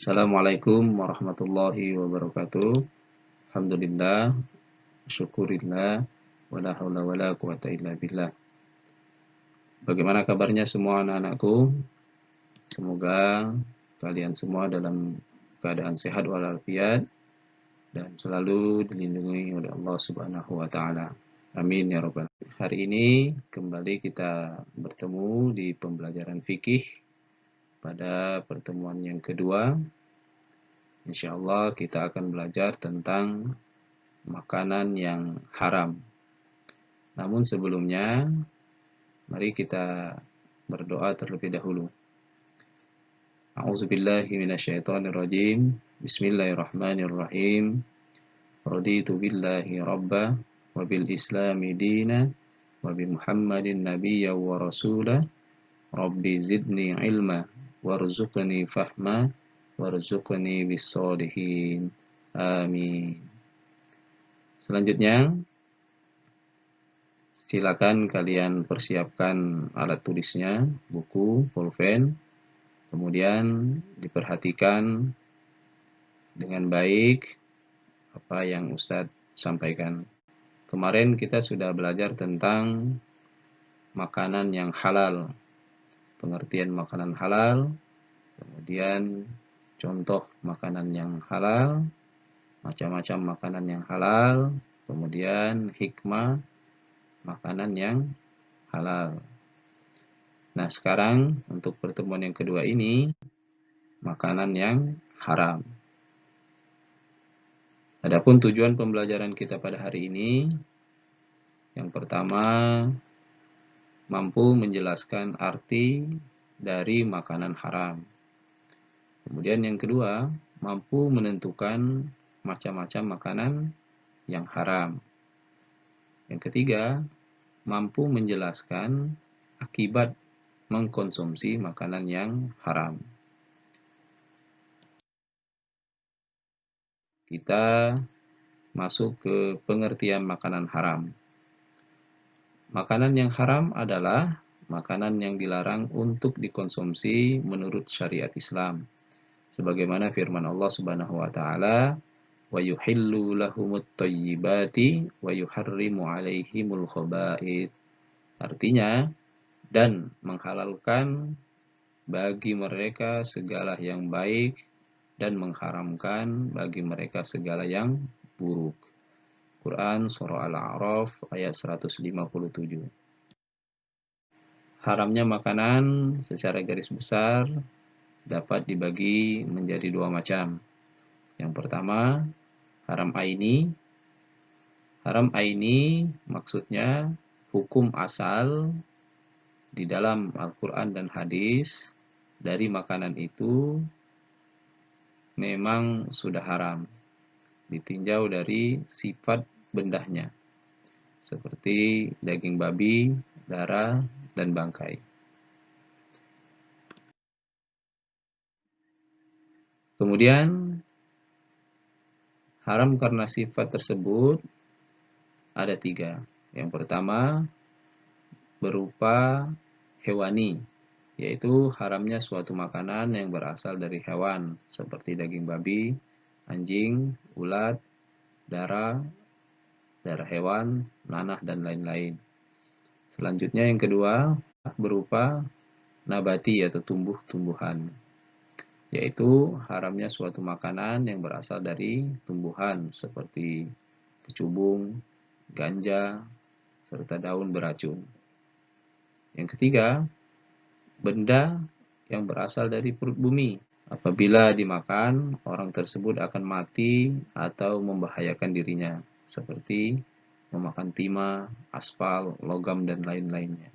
Assalamualaikum warahmatullahi wabarakatuh. Alhamdulillah, syukurillah, wala haula wala quwata illa billah. Bagaimana kabarnya semua anak-anakku? Semoga kalian semua dalam keadaan sehat walafiat dan selalu dilindungi oleh Allah Subhanahu wa taala. Amin ya rabbal alamin. Hari ini kembali kita bertemu di pembelajaran fikih pada pertemuan yang kedua. Insyaallah kita akan belajar tentang makanan yang haram. Namun sebelumnya, mari kita berdoa terlebih dahulu. A'udzubillahi minasyaitonirrajim. Bismillahirrahmanirrahim. Raditu billahi rabba wa bil islami dina wa bi Muhammadin nabiyya wa rasula. Rabbi zidni ilma warzuqni fahma warzuqni bis sholihin. Amin. Selanjutnya, silakan kalian persiapkan alat tulisnya, buku, pulpen, kemudian diperhatikan dengan baik apa yang Ustadz sampaikan. Kemarin kita sudah belajar tentang makanan yang halal, pengertian makanan halal, kemudian contoh makanan yang halal, macam-macam makanan yang halal, kemudian hikmah makanan yang halal. Nah, sekarang untuk pertemuan yang kedua ini, makanan yang haram. Adapun tujuan pembelajaran kita pada hari ini, yang pertama, mampu menjelaskan arti dari makanan haram. Kemudian yang kedua, mampu menentukan macam-macam makanan yang haram. Yang ketiga, mampu menjelaskan akibat mengkonsumsi makanan yang haram. Kita masuk ke pengertian makanan haram. Makanan yang haram adalah makanan yang dilarang untuk dikonsumsi menurut syariat Islam. Sebagaimana firman Allah Subhanahu wa taala, "Wa yuhillu lahumut thayyibati wa yuharrimu 'alaihimul khaba'its." Artinya, dan menghalalkan bagi mereka segala yang baik dan mengharamkan bagi mereka segala yang buruk. Quran Surah Al-A'raf ayat 157. Haramnya makanan secara garis besar dapat dibagi menjadi dua macam. Yang pertama, haram aini. Haram aini maksudnya hukum asal di dalam Al-Quran dan hadis dari makanan itu memang sudah haram, ditinjau dari sifat bendahnya, seperti daging babi, darah, dan bangkai. Kemudian, haram karena sifat tersebut ada tiga. Yang pertama, berupa hewani, yaitu haramnya suatu makanan yang berasal dari hewan, seperti daging babi, anjing, ulat, darah hewan, nanah, dan lain-lain. Selanjutnya yang kedua, berupa nabati atau tumbuh-tumbuhan, yaitu haramnya suatu makanan yang berasal dari tumbuhan seperti kecubung, ganja, serta daun beracun. Yang ketiga, benda yang berasal dari perut bumi. Apabila dimakan, orang tersebut akan mati atau membahayakan dirinya, seperti memakan timah, aspal, logam, dan lain-lainnya.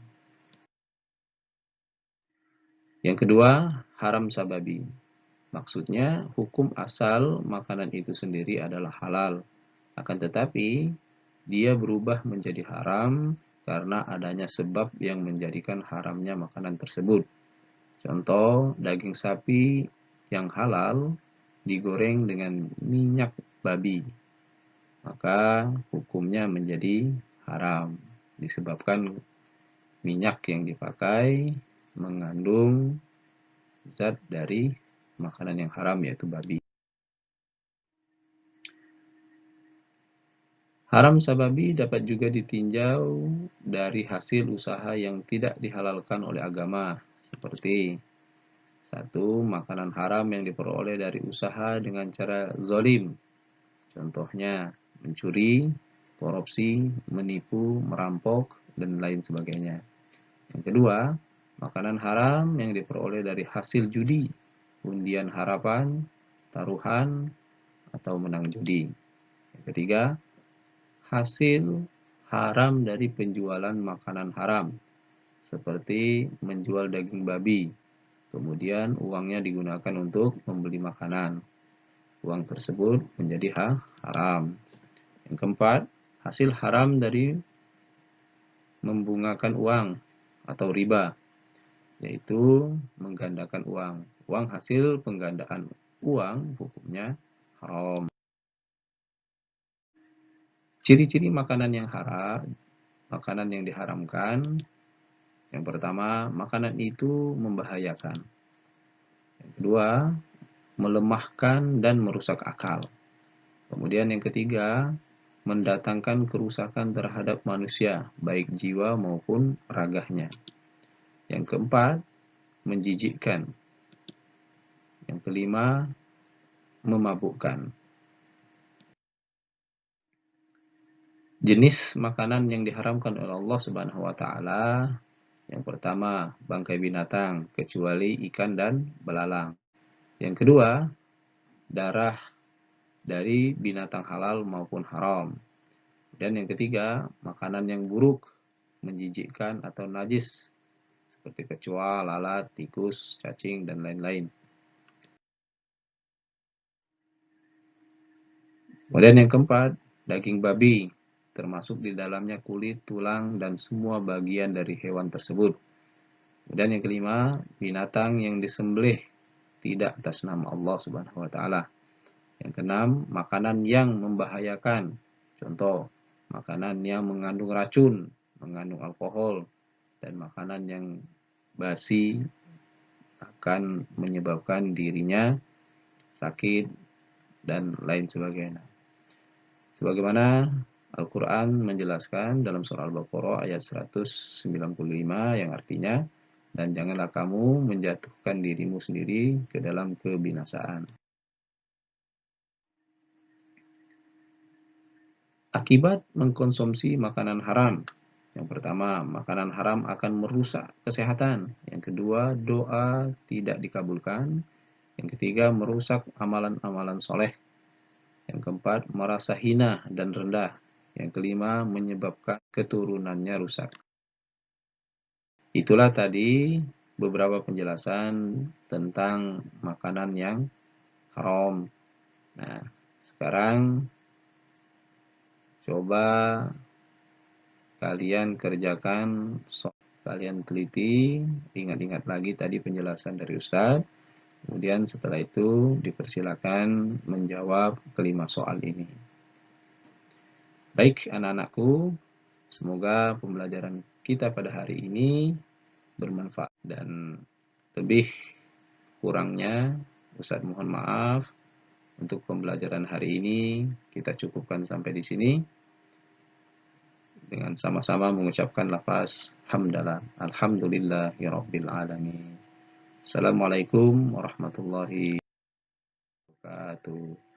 Yang kedua, haram sababi. Maksudnya, hukum asal makanan itu sendiri adalah halal. Akan tetapi, dia berubah menjadi haram karena adanya sebab yang menjadikan haramnya makanan tersebut. Contoh, daging sapi yang halal digoreng dengan minyak babi, maka hukumnya menjadi haram disebabkan minyak yang dipakai mengandung zat dari makanan yang haram yaitu babi. Haram sababi dapat juga ditinjau dari hasil usaha yang tidak dihalalkan oleh agama, seperti satu, makanan haram yang diperoleh dari usaha dengan cara zolim. Contohnya, mencuri, korupsi, menipu, merampok, dan lain sebagainya. Yang kedua, makanan haram yang diperoleh dari hasil judi, undian harapan, taruhan, atau menang judi. Yang ketiga, hasil haram dari penjualan makanan haram, seperti menjual daging babi. Kemudian uangnya digunakan untuk membeli makanan. Uang tersebut menjadi haram. Yang keempat, hasil haram dari membungakan uang atau riba, yaitu menggandakan uang. Uang hasil penggandaan uang hukumnya haram. Ciri-ciri makanan yang haram, makanan yang diharamkan. Yang pertama, makanan itu membahayakan. Yang kedua, melemahkan dan merusak akal. Kemudian yang ketiga, mendatangkan kerusakan terhadap manusia, baik jiwa maupun raganya. Yang keempat, menjijikkan. Yang kelima, memabukkan. Jenis makanan yang diharamkan oleh Allah Subhanahu wa taala, yang pertama, bangkai binatang kecuali ikan dan belalang. Yang kedua, darah dari binatang halal maupun haram. Dan yang ketiga, makanan yang buruk, menjijikkan atau najis seperti kecoa, lalat, tikus, cacing, dan lain-lain. Kemudian yang keempat, daging babi, termasuk di dalamnya kulit, tulang, dan semua bagian dari hewan tersebut. Kemudian yang kelima, binatang yang disembelih tidak atas nama Allah Subhanahu wa taala. Yang keenam, makanan yang membahayakan. Contoh, makanan yang mengandung racun, mengandung alkohol, dan makanan yang basi akan menyebabkan dirinya sakit dan lain sebagainya. Sebagaimana Al-Quran menjelaskan dalam surah Al-Baqarah ayat 195 yang artinya, dan janganlah kamu menjatuhkan dirimu sendiri ke dalam kebinasaan. Akibat mengkonsumsi makanan haram. Yang pertama, makanan haram akan merusak kesehatan. Yang kedua, doa tidak dikabulkan. Yang ketiga, merusak amalan-amalan soleh. Yang keempat, merasa hina dan rendah. Yang kelima, menyebabkan keturunannya rusak. Itulah tadi beberapa penjelasan tentang makanan yang haram. Nah, sekarang coba kalian kerjakan, kalian teliti, ingat-ingat lagi tadi penjelasan dari Ustadz. Kemudian setelah itu dipersilakan menjawab kelima soal ini. Baik anak-anakku, semoga pembelajaran kita pada hari ini bermanfaat, dan lebih kurangnya Ustadz mohon maaf. Untuk pembelajaran hari ini kita cukupkan sampai di sini dengan sama-sama mengucapkan lafaz hamdalah, alhamdulillahirabbil alamin. Assalamualaikum warahmatullahi wabarakatuh.